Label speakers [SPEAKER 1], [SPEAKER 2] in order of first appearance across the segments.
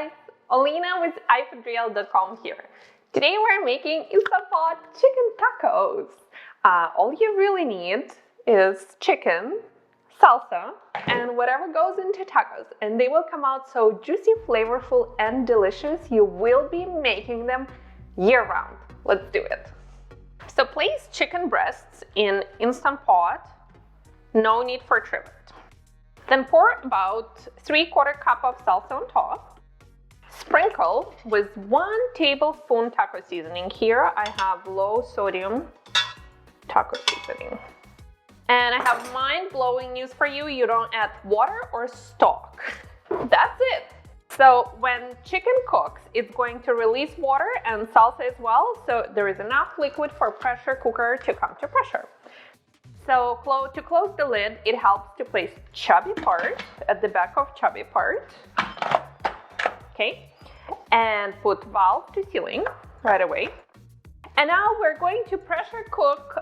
[SPEAKER 1] guys, Olena with iFoodReal.com here. Today we're making Instant Pot chicken tacos. All you really need is chicken, salsa, and whatever goes into tacos, and they will come out so juicy, flavorful, and delicious. You will be making them year-round. Let's do it. So place chicken breasts in Instant Pot. No need for trivet. Then pour about 3/4 cup of salsa on top. Sprinkle with 1 tablespoon taco seasoning. Here I have low sodium taco seasoning. And I have mind-blowing news for you. You don't add water or stock. That's it. So when chicken cooks, it's going to release water and salsa as well. So there is enough liquid for pressure cooker to come to pressure. So to close the lid, it helps to place chubby part at the back of chubby part. Okay, and put valve to sealing right away. And now we're going to pressure cook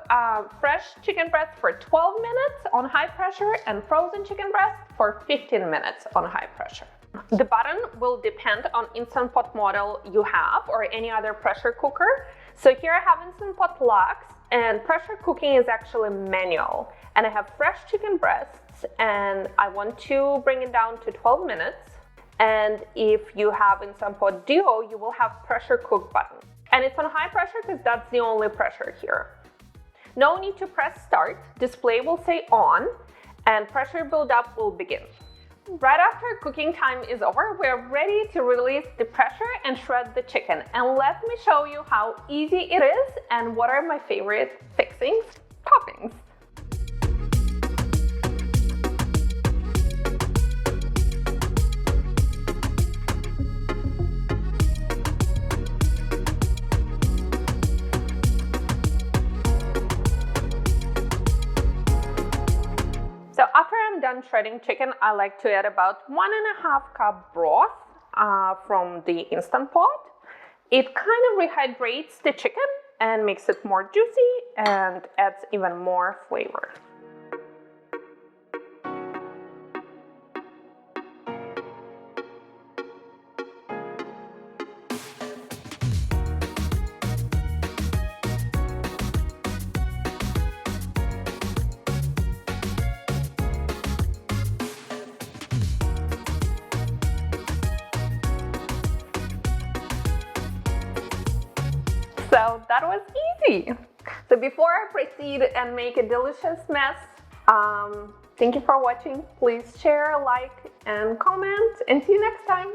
[SPEAKER 1] fresh chicken breast for 12 minutes on high pressure and frozen chicken breast for 15 minutes on high pressure. The button will depend on Instant Pot model you have or any other pressure cooker. So here I have Instant Pot Lux, and pressure cooking is actually manual. And I have fresh chicken breasts and I want to bring it down to 12 minutes. And if you have Instant Pot Duo, you will have pressure cook button. And it's on high pressure because that's the only pressure here. No need to press start. Display will say on and pressure buildup will begin. Right after cooking time is over, we're ready to release the pressure and shred the chicken. And let me show you how easy it is and what are my favorite fixings, toppings. So after I'm done shredding chicken, I like to add about 1.5 cup broth from the Instant Pot. It kind of rehydrates the chicken and makes it more juicy and adds even more flavor. So that was easy. So before I proceed and make a delicious mess, thank you for watching. Please share, like, and comment, and see you next time.